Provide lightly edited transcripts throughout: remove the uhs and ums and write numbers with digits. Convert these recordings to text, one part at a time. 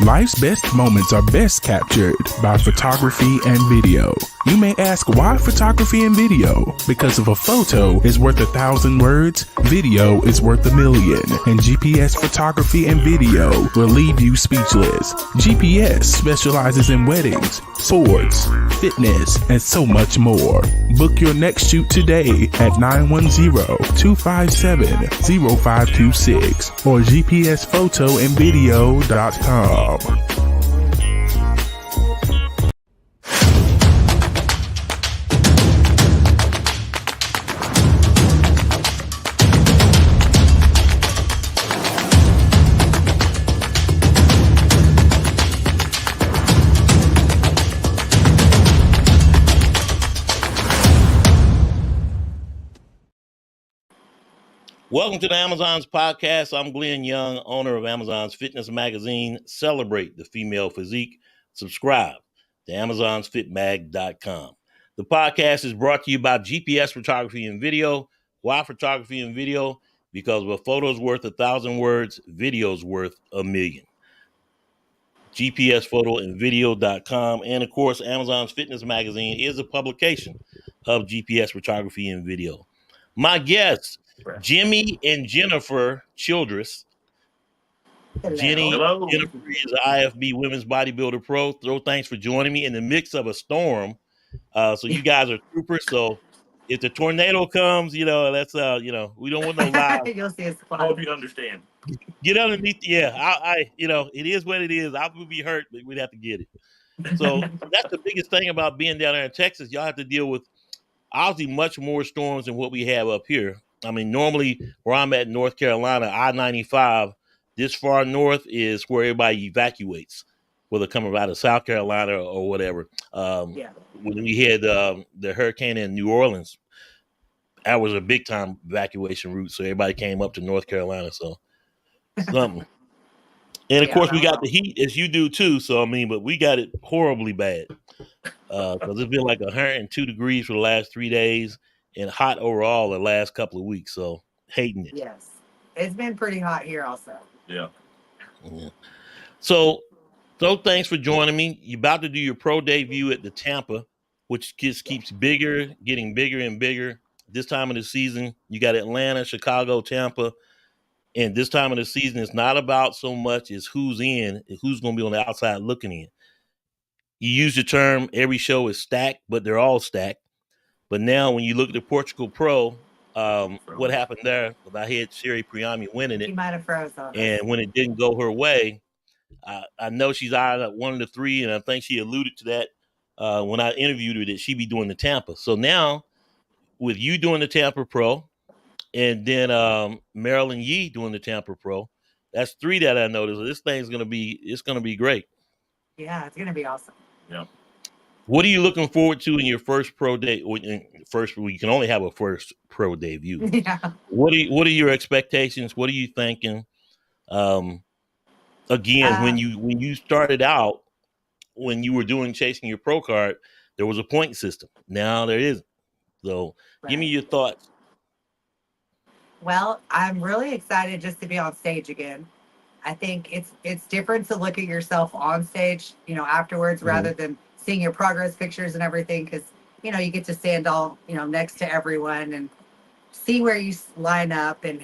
Life's best moments are best captured by photography and video. You may ask, why photography and video? Because if a photo is worth 1,000 words, video is worth 1,000,000. And GPS photography and video will leave you speechless. GPS specializes in weddings, sports, fitness, and so much more. Book your next shoot today at 910-257-0526 or gpsphotoandvideo.com. Welcome to the Amazon's podcast. I'm Glenn Young, owner of Amazon's fitness magazine. Celebrate the female physique. Subscribe to amazonsfitmag.com. The podcast is brought to you by GPS Photography and Video. Why photography and video? Because a photo's worth 1,000 words, video's worth 1,000,000. gpsphotoandvideo.com. And of course, Amazon's fitness magazine is a publication of GPS Photography and Video. My guests, Jimmy and Jennifer Childress. Jennifer is an IFBB Women's Bodybuilder Pro. Thanks for joining me in the midst of a storm. So you guys are troopers. So if the tornado comes, that's we don't want no live. You'll see us. I hope you understand. Get underneath. Yeah, I it is what it is. I would be hurt, but we'd have to get it. So that's the biggest thing about being down there in Texas. Y'all have to deal with obviously much more storms than what we have up here. I mean, normally where I'm at in North Carolina, I-95, this far north is where everybody evacuates, whether coming out of South Carolina or whatever. When we had the hurricane in New Orleans, that was a big time evacuation route. So everybody came up to North Carolina. So something. And of course, we got the heat as you do too. So, but we got it horribly bad. Because it's been like 102 degrees for the last 3 days and hot overall the last couple of weeks. So hating it. Yes. It's been pretty hot here also. Yeah. So thanks for joining me. You're about to do your pro debut at the Tampa, which just keeps getting bigger and bigger. This time of the season, you got Atlanta, Chicago, Tampa. And this time of the season, it's not about so much as who's in and who's going to be on the outside looking in. You use the term every show is stacked, but they're all stacked. But now when you look at the Portugal Pro, what happened there? I had Sherry Priami winning it. She might have froze on us. And when it didn't go her way, I know she's out at 1 of the 3, and I think she alluded to that when I interviewed her that she'd be doing the Tampa. So now with you doing the Tampa Pro and then Marilyn Yee doing the Tampa Pro, that's 3 that I noticed. This thing's going to be great. Yeah, it's going to be awesome. Yeah. What are you looking forward to in your first pro day? You can only have a first pro debut. Yeah. What are your expectations? What are you thinking? When you started out, when you were chasing your pro card, there was a point system. Now there isn't. So give me your thoughts. Well, I'm really excited just to be on stage again. I think it's different to look at yourself on stage, afterwards, rather than seeing your progress pictures and everything, because, you get to stand all, next to everyone and see where you line up and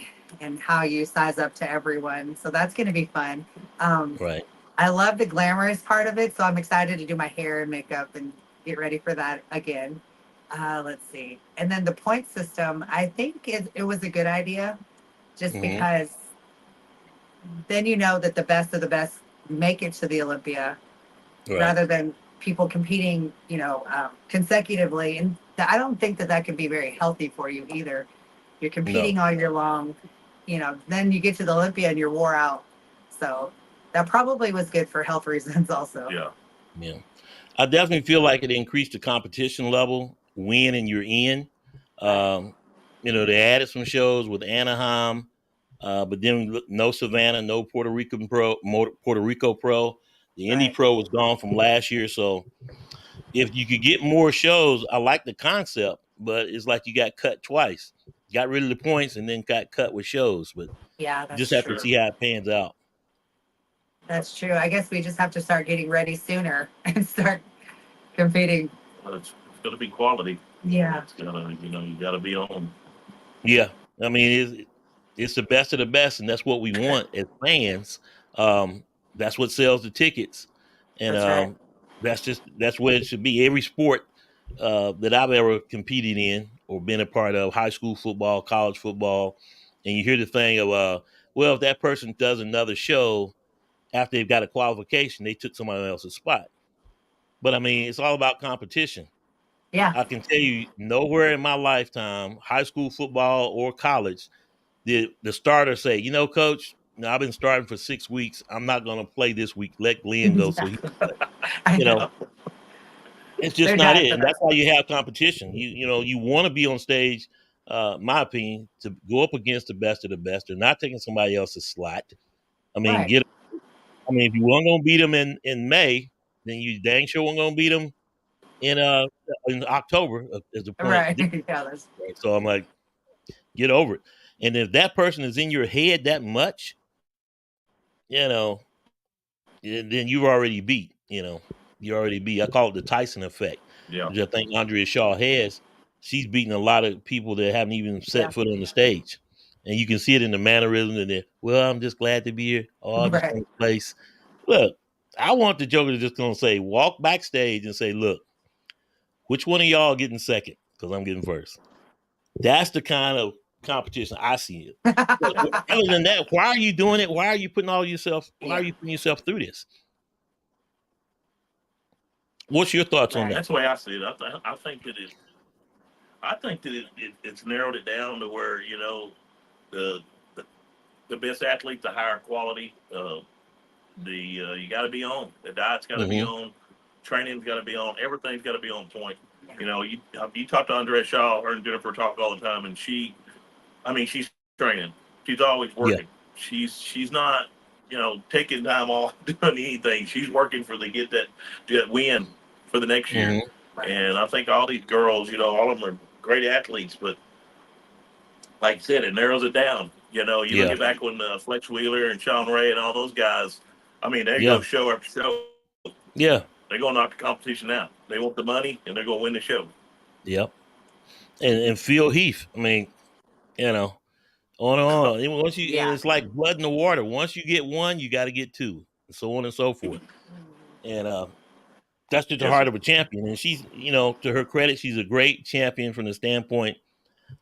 how you size up to everyone. So that's going to be fun. Right. I love the glamorous part of it. So I'm excited to do my hair and makeup and get ready for that again. Let's see. And then the point system, I think it was a good idea just because then that the best of the best make it to the Olympia rather than people competing, consecutively. And I don't think that can be very healthy for you either. You're competing all year long, then you get to the Olympia and you're wore out. So that probably was good for health reasons also. Yeah. I definitely feel like it increased the competition level when and you're in. They added some shows with Anaheim, but then no Savannah, no Puerto Rico Pro. The Indy Pro was gone from last year. So if you could get more shows, I like the concept, but it's like you got cut twice. Got rid of the points and then got cut with shows. But yeah, that's just have to see how it pans out. That's true. I guess we just have to start getting ready sooner and start competing. Well, it's going to be quality. Yeah. It's gonna, you got to be on. Yeah, I mean it's the best of the best, and that's what we want as fans. That's what sells the tickets, and That's right. that's where it should be. Every sport that I've ever competed in or been a part of, high school football, college football, and you hear the thing of well, if that person does another show after they've got a qualification, they took somebody else's spot. But I mean, it's all about competition. Yeah. I can tell you, nowhere in my lifetime, high school football or college, did the starter say, coach, I've been starting for 6 weeks. I'm not going to play this week. Let Glenn go. So he, I you know, know. it's just They're not dying it. for And that. that's why you have competition. You want to be on stage, my opinion, to go up against the best of the best. They're not taking somebody else's slot. I mean, Right. if you weren't going to beat them in May, then you dang sure weren't going to beat them in October is the point. Right. Yeah, that's So I'm like, get over it. And if that person is in your head that much, you know, then you've already beat. You already beat. I call it the Tyson effect, Yeah. which I think Andrea Shaw has. She's beaten a lot of people that haven't even set yeah. foot on the stage, and you can see it in the mannerisms. And well, I'm just glad to be here. Oh, I'm just Right. going to place. Look, I want the Joker to just gonna say, walk backstage and say, look, which one of y'all getting second? Because I'm getting first. That's the kind of competition I see it. Other than that, why are you doing it? Why are you putting yourself? Why are you putting yourself through this? What's your thoughts on Right. that? That's the way I see it. I think that it's narrowed it down to where the the, the best athlete, the higher quality. You got to be on. The diet's got to be Mm-hmm. on. Training's got to be on. Everything's got to be on point. You talk to Andrea Shaw, her and Jennifer talk all the time, and she's training. She's always Yeah. working. She's not taking time off doing anything. She's working to get that win for the next year. Mm-hmm. And I think all these girls, all of them are great athletes, but like I said, it narrows it down. You Yeah. look at back when Flex Wheeler and Sean Ray and all those guys. I mean, they Yeah. go show after show. Yeah. They're gonna knock the competition out. They want the money, and they're gonna win the show. Yep. And Phil Heath. I mean, on and on. And once you, and Yeah. it's like blood in the water. Once you get one, you got to get two, and so on and so forth. And that's just the heart of a champion. And she's, to her credit, she's a great champion from the standpoint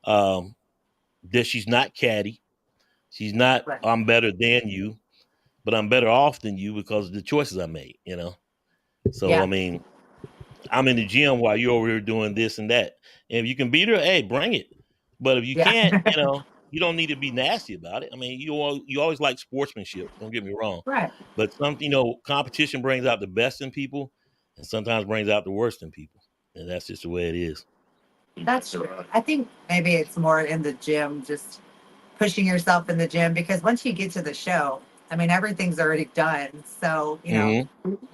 that she's not catty. She's not, Right. I'm better than you, but I'm better off than you because of the choices I made, So, Yeah. I mean, I'm in the gym while you're over here doing this and that. And if you can beat her, hey, bring it. But if you Yeah. can't, you don't need to be nasty about it. I mean, you always like sportsmanship. Don't get me wrong. Right. But competition brings out the best in people and sometimes brings out the worst in people. And that's just the way it is. That's true. I think maybe it's more in the gym, just pushing yourself in the gym, because once you get to the show, I mean, everything's already done. So,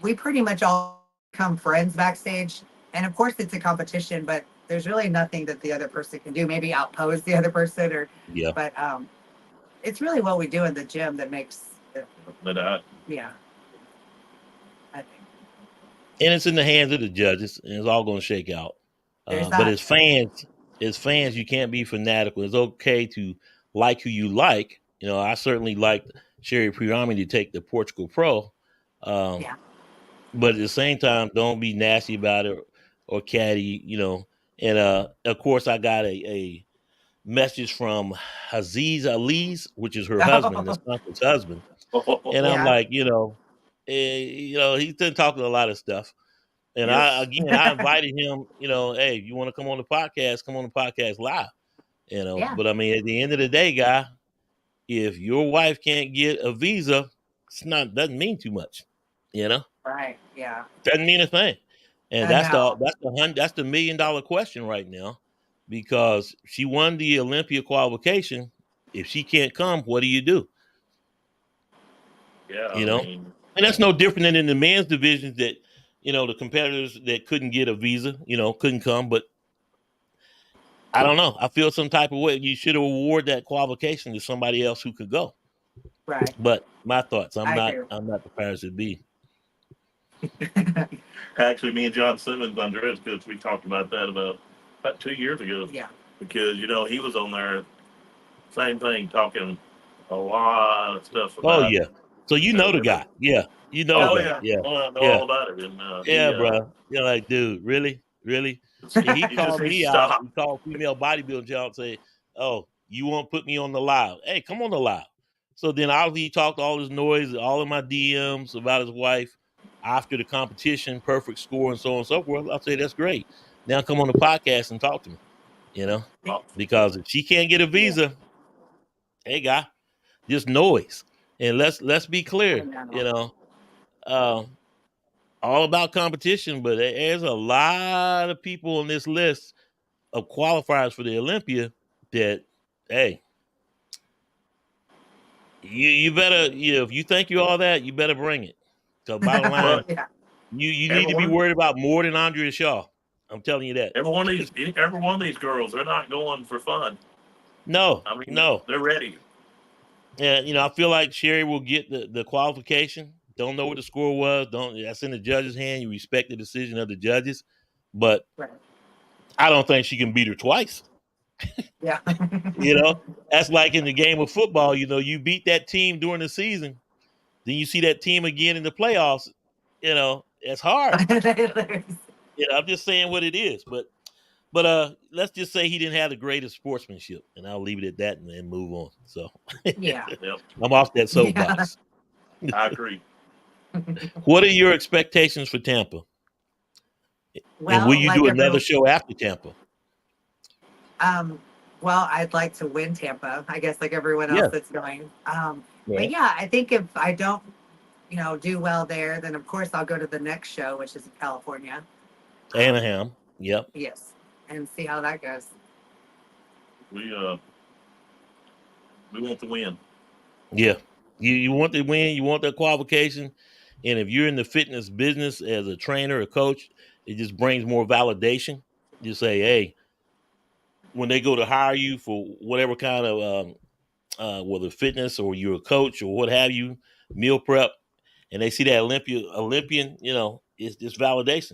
we pretty much all become friends backstage. And of course, it's a competition, but there's really nothing that the other person can do. Maybe outpose the other person, Yeah. But it's really what we do in the gym that makes it. Yeah. I think. And it's in the hands of the judges, and it's all going to shake out. But as fans, you can't be fanatical. It's okay to like who you like. I certainly liked Sherry Priami to take the Portugal Pro. Yeah. But at the same time, don't be nasty about it or catty, And of course, I got a message from Aziz Ali's, which is her husband, the sponsor's husband. And I'm like, he's been talking a lot of stuff. And I invited him, hey, you want to come on the podcast, come on the podcast live, Yeah. But I mean, at the end of the day, guy, if your wife can't get a visa, doesn't mean too much, Right. Yeah. Doesn't mean a thing. And I that's know. that's the $1 million question right now, because she won the Olympia qualification. If she can't come, what do you do? Yeah. And that's no different than in the men's divisions that, the competitors that couldn't get a visa, couldn't come. But I don't know. I feel some type of way. You should award that qualification to somebody else who could go. Right. But my thoughts, I'm I not agree. the powers that be. Actually, me and John Simmons under it because we talked about that about 2 years ago. Yeah. Because he was on there, same thing, talking a lot of stuff Oh about. yeah. So you know the guy. Yeah. You know Oh the guy. yeah, Yeah. well, I know Yeah. all about it, and Yeah, bro. You're like, dude, really? Really? And he he just called needs me to out. stop. He called female bodybuilding John and say, oh, you won't put me on the live. Hey, come on the live. So then obviously he talked all his noise, all of my DMs about his wife after the competition, perfect score, and so on and so forth. I'll say that's great. Now come on the podcast and talk to me, because if she can't get a visa, hey guy, just noise. And let's be I clear, know. all about competition, but there's a lot of people on this list of qualifiers for the Olympia that, hey, you better, if you think you're all that, you better bring it. So bottom line, But Yeah. you need to be everyone, worried about more than Andrea Shaw. I'm telling you that. every one of these girls, they're not going for fun. No, I mean, no. they're ready. Yeah, I feel like Sherry will get the qualification. Don't know what the score was. That's in the judge's hand. You respect the decision of the judges, but Right. I don't think she can beat her twice. Yeah. That's like in the game of football. You beat that team during the season, then you see that team again in the playoffs. It's hard. I'm just saying what it is. But let's just say he didn't have the greatest sportsmanship, and I'll leave it at that and move on. So Yeah. Yep, I'm off that Yeah. soapbox. I agree. What are your expectations for Tampa? And will Well, you like do another everyone, show after Tampa? um, well, I'd like to win Tampa, I guess, like everyone else Yeah. that's going. But Right. yeah, I think if I don't, do well there, then of course I'll go to the next show, which is in California. Anaheim. Yep. Yes, and see how that goes. We want to win. Yeah. You want to win, you want that qualification. And if you're in the fitness business as a trainer or coach, it just brings more validation. You say, hey, when they go to hire you for whatever kind of whether fitness or you're a coach or what have you, meal prep, and they see that Olympian, it's just validation.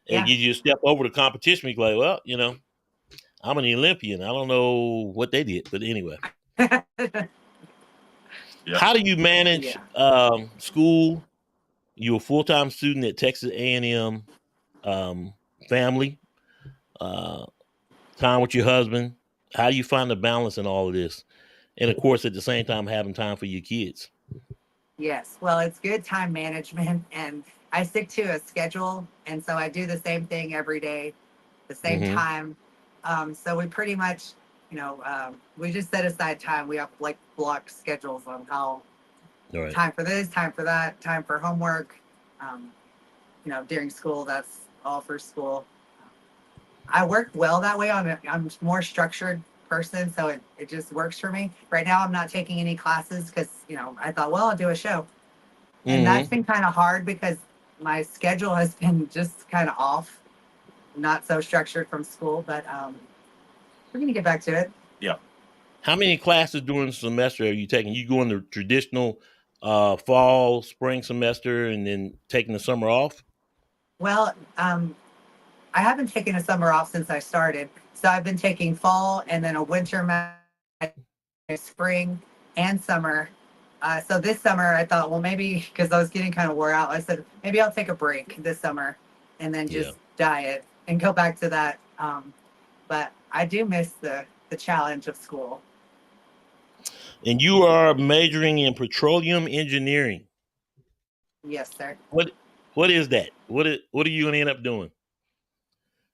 It Yeah. gives you a step over the competition. You're like, well, I'm an Olympian. I don't know what they did, but anyway. Yep. How do you manage Yeah. school? You're a full-time student at Texas A&M, family, uh, time with your husband. How do you find the balance in all of this? And of course, at the same time, having time for your kids. Yes. Well, it's good time management, and I stick to a schedule, and so I do the same thing every day, the same Mm-hmm. time. So we pretty much, we just set aside time. We have like block schedules on how All right. time for this, time for that, time for homework. Um, during school, that's all for school. I work well that way. I'm a more structured person, so it just works for me. Right now, I'm not taking any classes because I thought, well, I'll do a show, and that's Mm-hmm. been kind of hard because my schedule has been just kind of off, not so structured from school. But we're gonna get back to it. Yeah. How many classes during the semester are you taking? You going the traditional fall, spring semester, and then taking the summer off? Well, I haven't taken a summer off since I started, so I've been taking fall and then a winter, spring, and summer. So this summer, I thought, well, maybe because I was getting kind of wore out, I said maybe I'll take a break this summer and then Yeah. just diet and go back to that. But I do miss the challenge of school. And you are majoring in petroleum engineering. Yes, sir. What is that? What are you going to end up doing?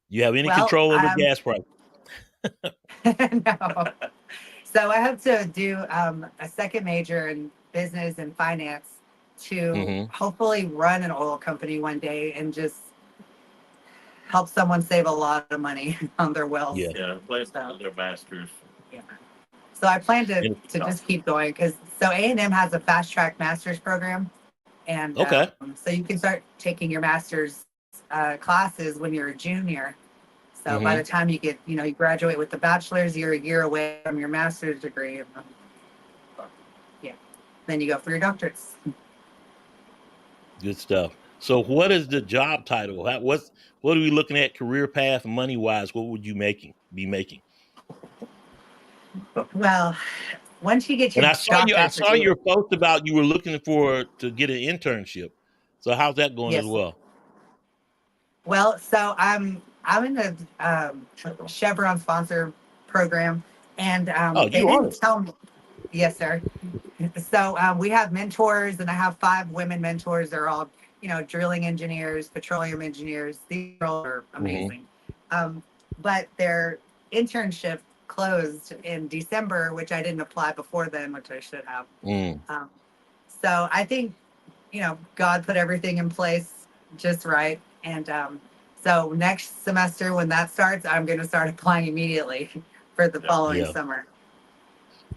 You have any Well, control over gas price? no. So I have to do a second major in business and finance to hopefully run an oil company one day and just help someone save a lot of money on their wells. Yeah. Yeah, place their masters. Yeah. So I plan to And- just keep going because A&M has a fast track master's program, and Okay. so you can start taking your master's classes when you're a junior. So by the time you get, you graduate with the bachelor's, you're a year away from your master's degree. Yeah. Then you go for your doctorates. Good stuff. So what is the job title? What are we looking at career path, money wise? What would you be making? Well, once you get And your I doctorate saw degree, your post about you were looking to get an internship. So how's that going as yes. well? Well, so I'm in the Chevron sponsor program, and Oh, they you are. didn't tell me. Yes, sir. So we have mentors, and I have 5 women mentors. They're all, drilling engineers, petroleum engineers. These girls are amazing. But their internship closed in December, which I didn't apply before then, which I should have. So I think, God put everything in place just right. And so next semester, when that starts, I'm going to start applying immediately for the following summer.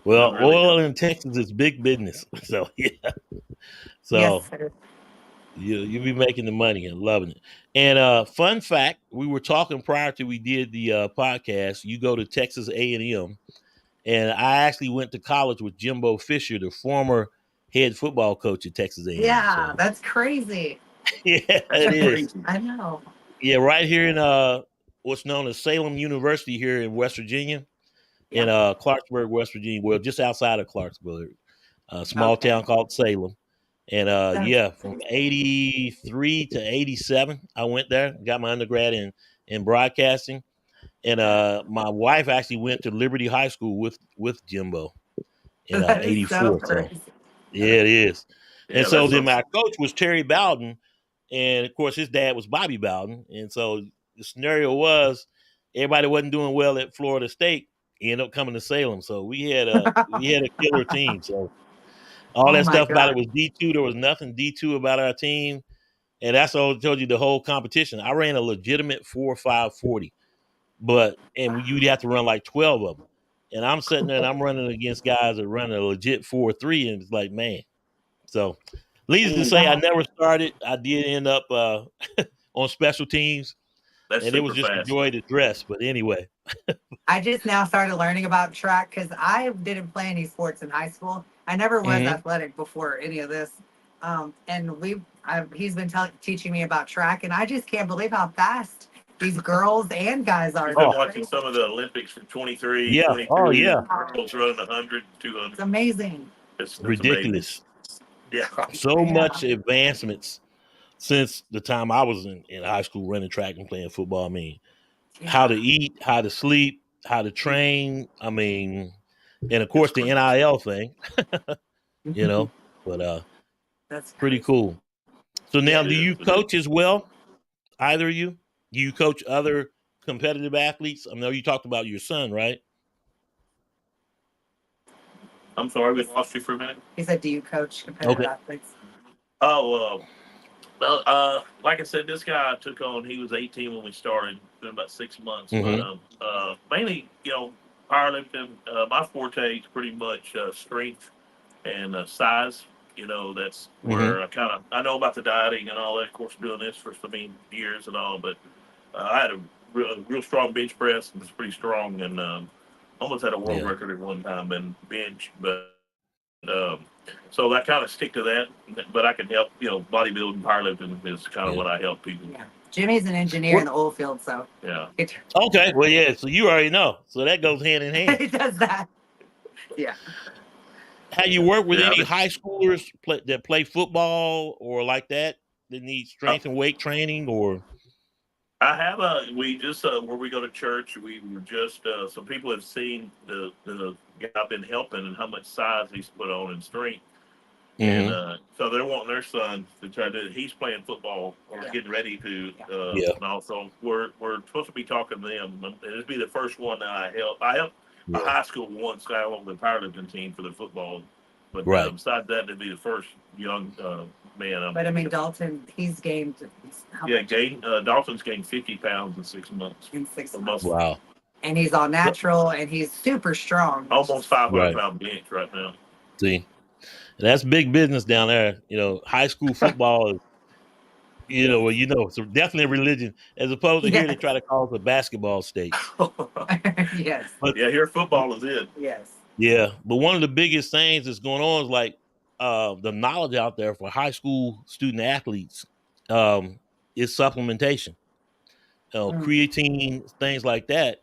Well, Really oil good. in Texas is big business. So yeah. So Yes, sir. you'll be making the money and loving it. And fun fact, we were talking prior to we did the podcast. You go to Texas A&M, and I actually went to college with Jimbo Fisher, the former head football coach at Texas A&M. Yeah, So, that's crazy. yeah, it is. I know. Yeah, right here in what's known as Salem University here in West Virginia, in Clarksburg, West Virginia. Well, just outside of Clarksburg, a small town called Salem. And from 83 to 87, I went there, got my undergrad in broadcasting. And my wife actually went to Liberty High School with Jimbo in 84. So yeah, it is. Yeah, And so that's then my coach was Terry Bowden. And of course, his dad was Bobby Bowden. And so the scenario was everybody wasn't doing well at Florida State. He ended up coming to Salem. So we had a killer team. So all that stuff about it was D2. There was nothing D2 about our team. And that's all I told you the whole competition. I ran a legitimate 4.5 40, and you'd have to run like 12 of them. And I'm sitting there and I'm running against guys that run a legit 4.3, and it's like, man. So needless to say, I never started. I did end up on special teams. That's and it was just fast. a joy to dress. But anyway. I just now started learning about track because I didn't play any sports in high school. I never was athletic before any of this. And he's been teaching me about track, and I just can't believe how fast these girls and guys are. I've been watching some of the Olympics from 23, 22. Oh, yeah. Girls running 100, 200. It's amazing. It's ridiculous. Amazing. Yeah. So much advancements since the time I was in high school running track and playing football. I mean, how to eat, how to sleep, how to train. I mean, and of course the NIL thing, but that's pretty cool. So now, do you coach as well? Either of you? Do you coach other competitive athletes? I know you talked about your son, right? I'm sorry, we lost you for a minute. He said, do you coach competitive athletes? Oh, well, like I said, this guy I took on, he was 18 when we started, been about 6 months. But mainly, powerlifting. My forte is pretty much strength and size. That's where I know about the dieting and all that. Of course, doing this for so many years and all, but I had a real strong bench press and was pretty strong, and almost had a world record at one time in bench. But so I kind of stick to that. But I can help. Bodybuilding, powerlifting is kind of what I help people. Yeah. Jimmy's an engineer in the oil field, so yeah. Okay, well, yeah. So you already know. So that goes hand in hand. He does that. Yeah. Have you worked with any high schoolers that play football or like that need strength and weight training? Or I have we just where we go to church, we were just some people have seen the guy I've been helping and how much size he's put on and strength, and so they're wanting their son to try to. He's playing football or getting ready to, and also we're supposed to be talking to them. And it'll be the first one that I help. I helped a high school once guy on the powerlifting team for the football, but besides that, it'd be the first young man. But I mean, Dalton, he's gained. Dalton's gained 50 pounds in 6 months. In 6 months. Wow. And he's all natural, and he's super strong. Almost 500-pound bench right now. See, that's big business down there. High school football is, it's definitely a religion. As opposed to here, they try to call it a basketball state. Yes. But here football is it. Yes. Yeah, but one of the biggest things that's going on is like the knowledge out there for high school student athletes is supplementation, creatine, things like that,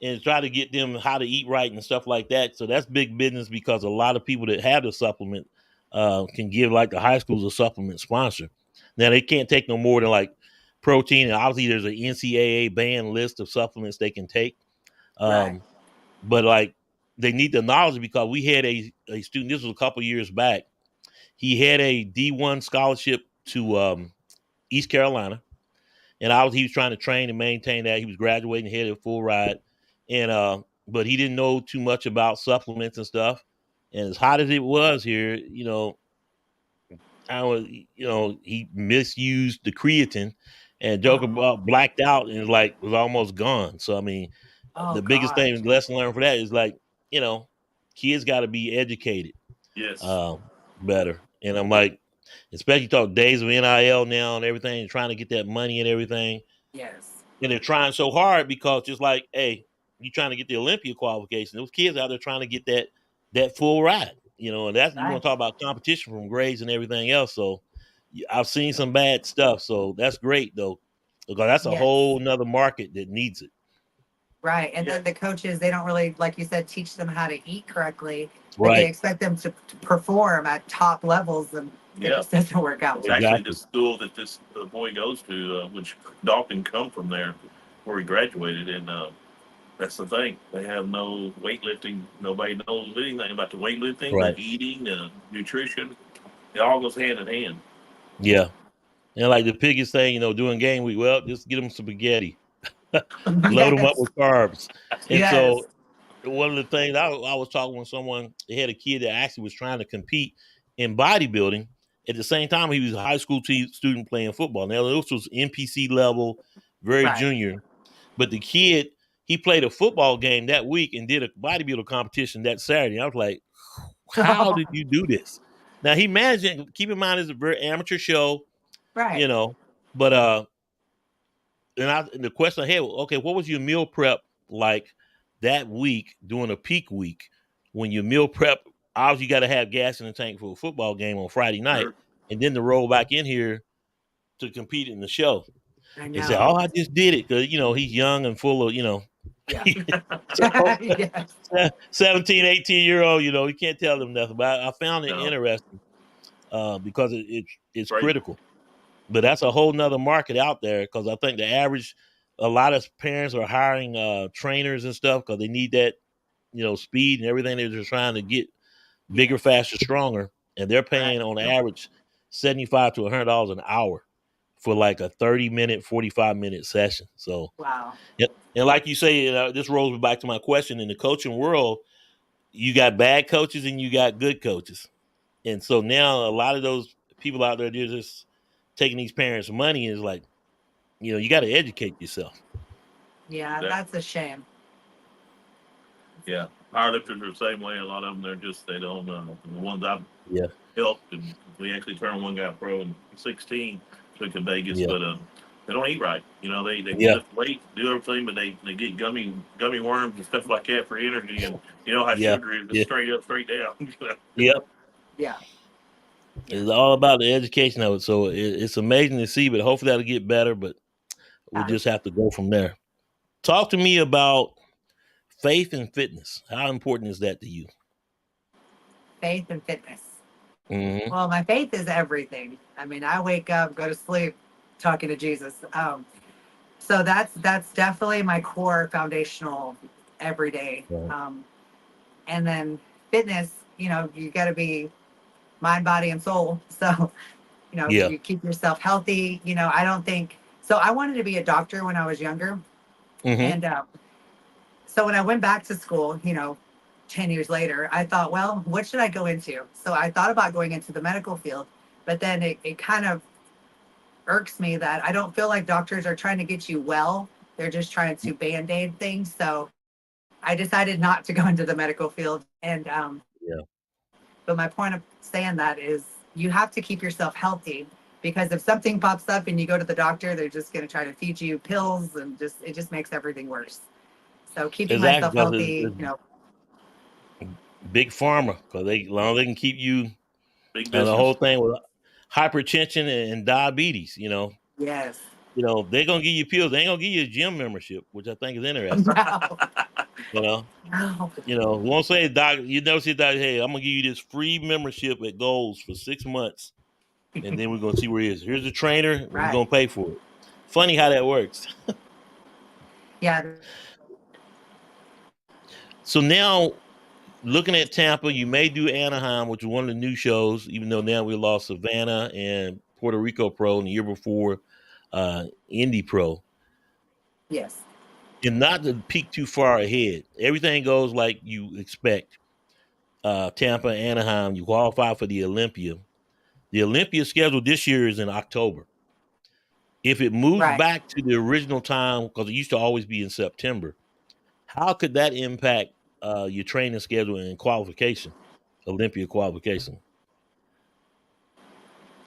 and try to get them how to eat right and stuff like that. So that's big business because a lot of people that have the supplement can give like the high schools a supplement sponsor. Now they can't take no more than like protein, and obviously there's an NCAA banned list of supplements they can take. Right. But like they need the knowledge because we had a student. This was a couple years back. He had a D1 scholarship to East Carolina, and he was trying to train and maintain that. He was graduating, he had a full ride, and but he didn't know too much about supplements and stuff. And as hot as it was here, he misused the creatine and joke about blacked out and like was almost gone. So I mean, the biggest thing lesson learned for that is like, kids got to be educated. Yes. Better. And I'm like, especially talk days of NIL now and everything, trying to get that money and everything. Yes. And they're trying so hard because just like, hey, you trying to get the Olympia qualification. Those kids out there trying to get that full ride, and that's, you want to talk about competition from grades and everything else. So I've seen some bad stuff. So that's great though, because that's a whole nother market that needs it. Right. And then the coaches, they don't really, like you said, teach them how to eat correctly. But Right. They expect them to perform at top levels, and it just doesn't work out. It's actually the school that this boy goes to, which Dalton come from there, where he graduated, and that's the thing. They have no weightlifting. Nobody knows anything about the weightlifting, the eating, the nutrition. It all goes hand in hand. Yeah. And like the biggest thing, doing game week, well, just get them spaghetti. Load them up with carbs. And so one of the things I was talking with someone, they had a kid that actually was trying to compete in bodybuilding. At the same time, he was a high school student playing football. Now, this was NPC level, very junior. But the kid, he played a football game that week and did a bodybuilder competition that Saturday. I was like, how did you do this? Now, he managed it. Keep in mind, it's a very amateur show. Right. But and the question I had, okay, what was your meal prep like that week during a peak week when you meal prep? Obviously, you got to have gas in the tank for a football game on Friday night, and then to roll back in here to compete in the show. I know. And say, I just did it because he's young and full of 17, 18-year-old. You can't tell them nothing. But I found it interesting because it's critical. But that's a whole nother market out there because I think a lot of parents are hiring trainers and stuff because they need that, speed and everything. They're just trying to get bigger, faster, stronger. And they're paying on average $75 to $100 an hour for like a 30-minute, 45-minute session. So, and like you say, this rolls me back to my question. In the coaching world, you got bad coaches and you got good coaches. And so now a lot of those people out there, they're just taking these parents' money is like, you got to educate yourself. Yeah, that's a shame. Yeah, powerlifters are the same way. A lot of them, they don't. The ones I've helped, and we actually turned one guy pro in 16, took in Vegas, but they don't eat right. They lift weight, do everything, but they get gummy worms and stuff like that for energy, and how sugar is straight up, straight down. Yep. Yeah. It's all about the education of it. So it's amazing to see, but hopefully that'll get better. But we'll just have to go from there. Talk to me about faith and fitness. How important is that to you? Faith and fitness. Mm-hmm. Well, my faith is everything. I mean, I wake up, go to sleep, talking to Jesus. So that's definitely my core foundational every day. Right. And then fitness, you got to be mind, body, and soul. So, you keep yourself healthy. I don't think so. I wanted to be a doctor when I was younger. Mm-hmm. And so when I went back to school, 10 years later, I thought, well, what should I go into? So I thought about going into the medical field, but then it kind of irks me that I don't feel like doctors are trying to get you well. They're just trying to Band-Aid things. So I decided not to go into the medical field. And but my point of saying that is you have to keep yourself healthy, because if something pops up and you go to the doctor, they're just going to try to feed you pills, and it just makes everything worse. So keeping myself healthy, Big pharma, because they can keep you Big And business. the whole thing with hypertension and diabetes, Yes. they're gonna give you pills. They ain't gonna give you a gym membership, which I think is interesting. No. No. Won't say doc. You never see doc. Hey, I'm gonna give you this free membership at Goals for 6 months, and then we're gonna see where it is. Here's the trainer. We're Right. gonna pay for it. Funny how that works. Yeah. So now, looking at Tampa, you may do Anaheim, which is one of the new shows. Even though now we lost Savannah and Puerto Rico Pro, and the year before, Indy Pro. Yes. And not to peek too far ahead. Everything goes like you expect. Tampa, Anaheim, you qualify for the Olympia. The Olympia schedule this year is in October. If it moves Right. back to the original time, because it used to always be in September, how could that impact your training schedule and qualification, Olympia qualification?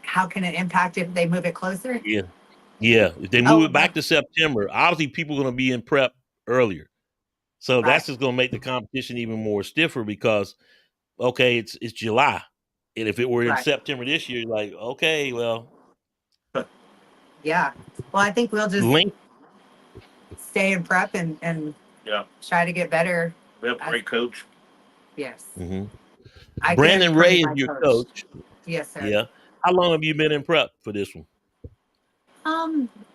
How can it impact if they move it closer? Yeah. If they move it back to September, obviously people are going to be in prep earlier. So that's just going to make the competition even more stiffer because, okay, it's July. And if it were in September this year, you're like, okay, well. Yeah. Well, I think we'll just stay in prep and try to get better. We have a great coach. Yes. Mm-hmm. Brandon Ray is your coach. Yes, sir. Yeah. How long have you been in prep for this one?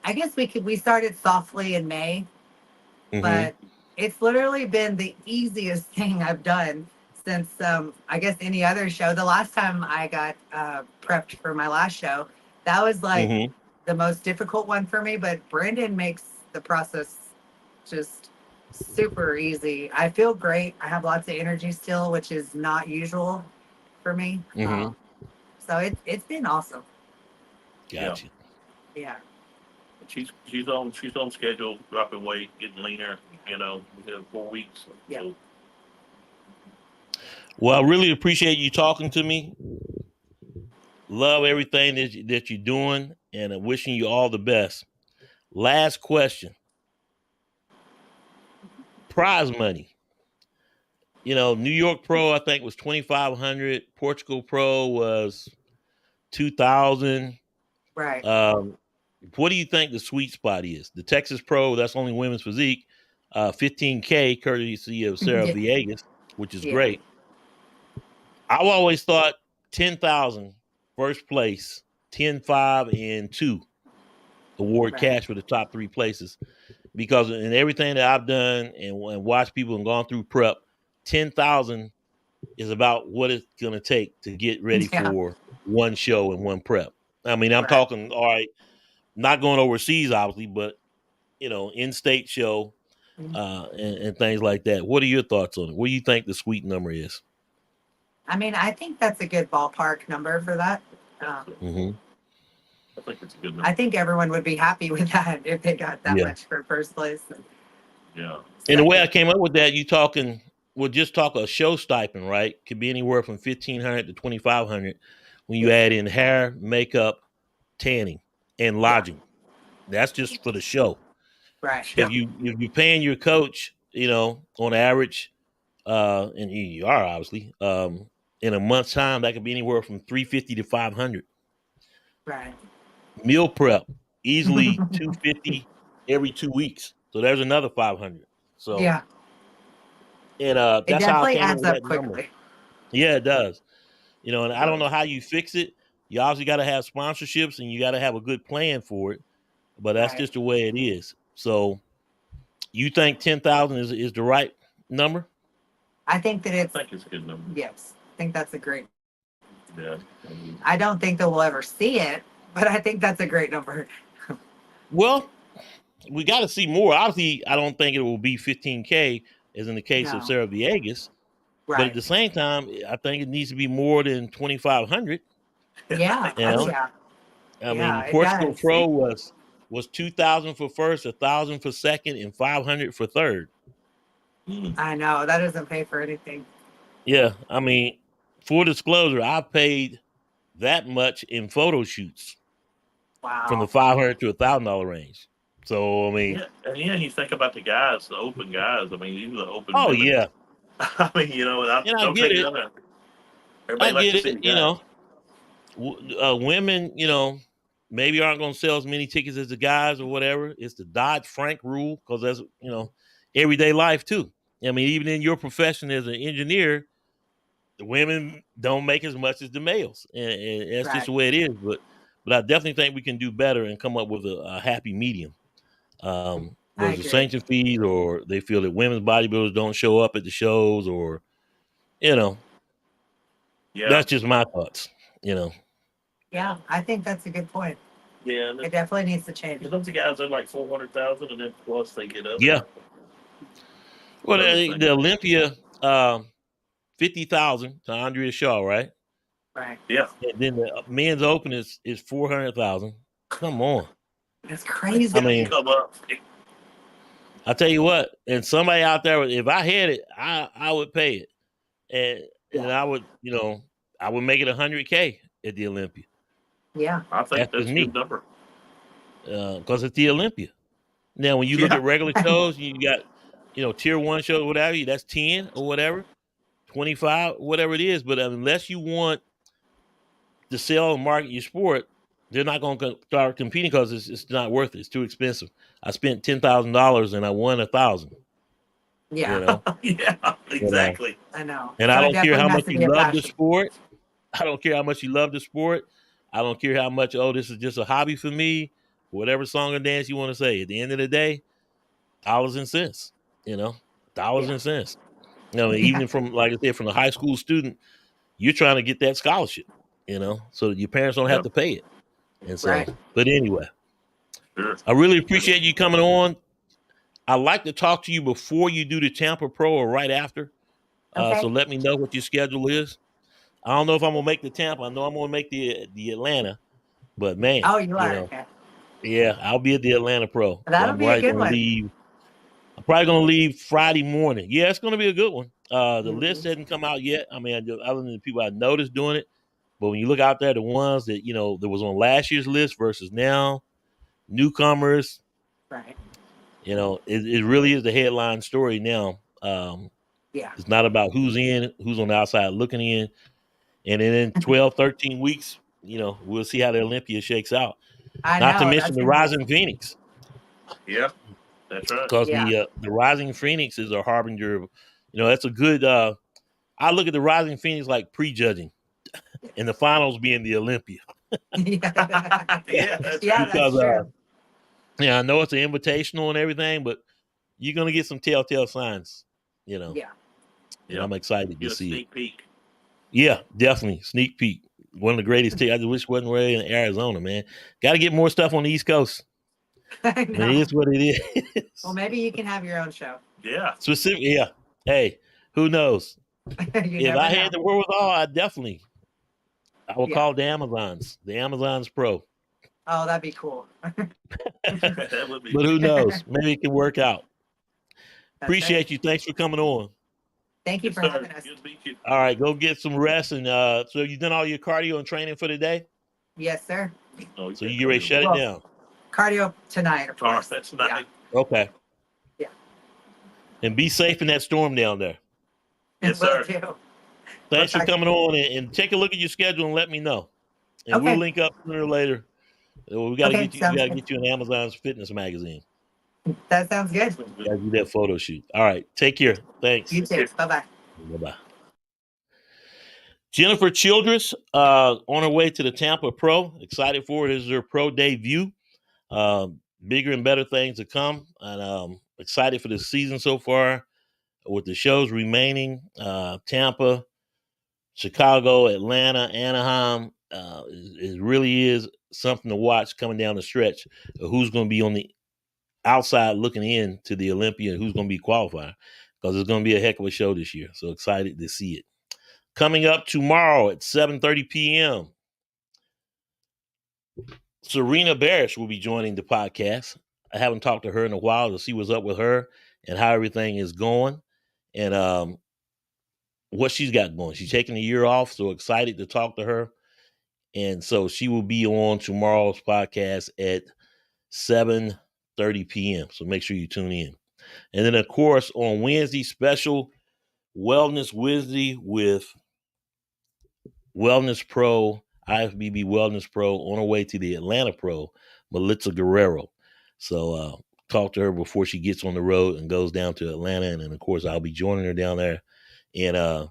I guess we started softly in May, but it's literally been the easiest thing I've done since I guess any other show. The last time I got prepped for my last show, that was like the most difficult one for me, but Brandon makes the process just super easy. I feel great. I have lots of energy still, which is not usual for me. So it's been awesome. Gotcha. Yeah. She's on schedule, dropping weight, getting leaner. Within 4 weeks. Yeah. So. Well, I really appreciate you talking to me. Love everything that you're doing, and I'm wishing you all the best. Last question. Prize money. New York Pro, I think, was $2,500. Portugal Pro was $2,000. Right. What do you think the sweet spot is? The Texas Pro, that's only women's physique, $15K, courtesy of Sarah Villegas, which is great. I've always thought 10,000 first place, 10, 5, and 2 award cash for the top 3 places. Because in everything that I've done and watched people and gone through prep, 10,000 is about what it's going to take to get ready for one show and one prep. I mean, I'm talking, all right, not going overseas, obviously, but, in-state show and things like that. What are your thoughts on it? What do you think the sweet number is? I mean, I think that's a good ballpark number for that. I think it's a good number. I think everyone would be happy with that if they got that much for first place. Yeah. And the way I came up with that, we'll just talk a show stipend, right? Could be anywhere from $1,500 to $2,500 when you add in hair, makeup, tanning, and lodging. That's just for the show. Right. If you're paying your coach, on average, and you are obviously, in a month's time, that could be anywhere from $350 to $500. Right. Meal prep, easily $250 every 2 weeks. So there's another $500. So and that's how I came up with that number. Yeah, it does. And I don't know how you fix it. You obviously got to have sponsorships and you got to have a good plan for it. But that's just the way it is. So you think 10,000 is the right number? I think that I think it's a good number. Yes. I think that's a great. Yeah. I don't think that we'll ever see it, but I think that's a great number. Well, we got to see more. Obviously, I don't think it will be 15K as in the case of Sarah Villegas. Right. But at the same time, I think it needs to be more than 2,500. Yeah. I mean, Portugal Pro was 2,000 for first, 1,000 for second, and 500 for third. I know that doesn't pay for anything. Yeah, I mean, full disclosure, I paid that much in photo shoots. Wow. From the $500 to $1,000 range. So I mean, you think about the guys, the open guys. I mean, even the open. Oh women. yeah. I mean, I get it. Everybody likes to see the guys. Women, maybe aren't going to sell as many tickets as the guys or whatever. It's the Dodd-Frank rule because that's, everyday life too. I mean, even in your profession as an engineer, the women don't make as much as the males, and that's just the way it is. But I definitely think we can do better and come up with a happy medium. Whether it's sanction fees or they feel that women's bodybuilders don't show up at the shows, or that's just my thoughts. Yeah, I think that's a good point. Yeah, it definitely needs to change. Those guys are like 400,000, and then plus they get up. Yeah. Well, the Olympia, 50,000 to Andrea Shaw, right? Right. Yeah. And then the men's open is 400,000. Come on. That's crazy. I mean, come up. I tell you what, and somebody out there, if I had it, I would pay it, and I would, I would make it $100K at the Olympia. Yeah, I think that's a good number. Because it's the Olympia. Now, when you look at regular shows, you got, tier 1 shows, whatever, that's 10 or whatever, 25, whatever it is. But unless you want to sell and market your sport, they're not going to start competing because it's not worth it. It's too expensive. I spent $10,000 and I won $1,000. Yeah. Yeah, exactly. I know. And I don't care how much you love the sport. I don't care how much you love the sport. I don't care how much, this is just a hobby for me. Whatever song or dance you want to say. At the end of the day, dollars and cents. Dollars and cents. Even from, like I said, from the high school student, you're trying to get that scholarship, so that your parents don't have to pay it. And so, but anyway, I really appreciate you coming on. I like to talk to you before you do the Tampa Pro or right after. So let me know what your schedule is. I don't know if I'm gonna make the Tampa. I know I'm gonna make the Atlanta, but man, oh, you are. Okay. Yeah, I'll be at the Atlanta Pro. That'll be a good one. I'm probably gonna leave Friday morning. Yeah, it's gonna be a good one. The list hasn't come out yet. I mean, other than the people I noticed doing it, but when you look out there, the ones that that was on last year's list versus now, newcomers. Right. It really is the headline story now. It's not about who's in, who's on the outside looking in. And then in 12, 13 weeks, we'll see how the Olympia shakes out. Not to mention the Rising Phoenix. Yeah, that's right. Because the Rising Phoenix is a harbinger of, that's a good, I look at the Rising Phoenix like prejudging and the finals being the Olympia. That's because, true. I know it's an invitational and everything, but you're going to get some telltale signs, Yeah. And I'm excited to see sneak peek. Yeah, definitely. Sneak peek. One of the greatest I just wish it wasn't right in Arizona, man. Got to get more stuff on the East Coast. I know. It is what it is. Well, maybe you can have your own show. Yeah. Yeah. Hey, who knows? If I had the wherewithal, I would call the Amazons Pro. Oh, that'd be cool. That would be. But who knows? Maybe it can work out. Appreciate you. Thanks for coming on. Thank you for having us. Good to meet you. All right, go get some rest. And so you done all your cardio and training for the day? Yes, sir. So you get ready to shut it down? Cardio tonight, of course. That's tonight. Yeah. Okay. Yeah. And be safe in that storm down there. Yes, sir. Thanks for coming on and take a look at your schedule and let me know. And we'll link up sooner or later. We got to get you an Amazon's Fitness magazine. That sounds good. Gotta do that photo shoot. All right. Take care. Thanks. You too. Bye-bye. Bye-bye. Jennifer Childress on her way to the Tampa Pro. Excited for it. This is her pro debut. Bigger and better things to come. And excited for the season so far with the shows remaining. Tampa, Chicago, Atlanta, Anaheim. It really is something to watch coming down the stretch of who's going to be on the outside looking in to the Olympia and who's going to be qualifying, because it's going to be a heck of a show this year. So excited to see it. Coming up tomorrow at 7:30 p.m., Serena Barish will be joining the podcast. I haven't talked to her in a while to see what's up with her and how everything is going and what she's got going. She's taking a year off, so excited to talk to her. And so she will be on tomorrow's podcast at 7:30 p.m. So make sure you tune in. And then, of course, on Wednesday, special Wellness Wednesday with Wellness Pro IFBB Wellness Pro on her way to the Atlanta Pro, Melissa Guerrero. So talk to her before she gets on the road and goes down to Atlanta. And then, of course, I'll be joining her down there and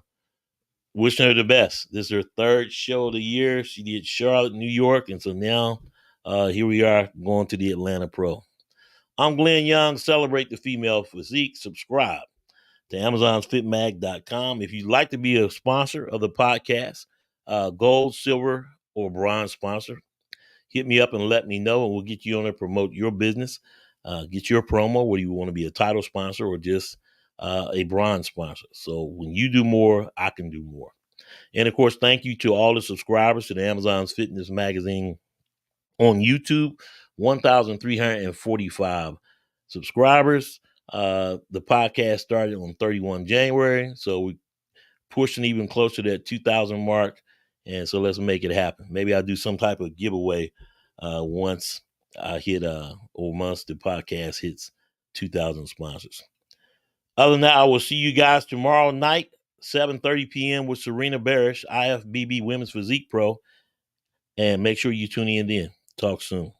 wishing her the best. This is her third show of the year. She did Charlotte, New York. And so now here we are going to the Atlanta Pro. I'm Glenn Young. Celebrate the female physique. Subscribe to AmazonsFitMag.com. If you'd like to be a sponsor of the podcast, gold, silver, or bronze sponsor, hit me up and let me know, and we'll get you on there, promote your business, get your promo, whether you want to be a title sponsor or just a bronze sponsor. So when you do more, I can do more. And of course, thank you to all the subscribers to the Amazon's Fitness Magazine on YouTube, 1,345 subscribers. The podcast started on 31 January, so we pushing even closer to that 2,000 mark. And so let's make it happen. Maybe I'll do some type of giveaway once I hit or once the podcast hits 2,000 sponsors. Other than that, I will see you guys tomorrow night, 7:30 p.m. with Serena Barish, IFBB Women's Physique Pro. And make sure you tune in then. Talk soon.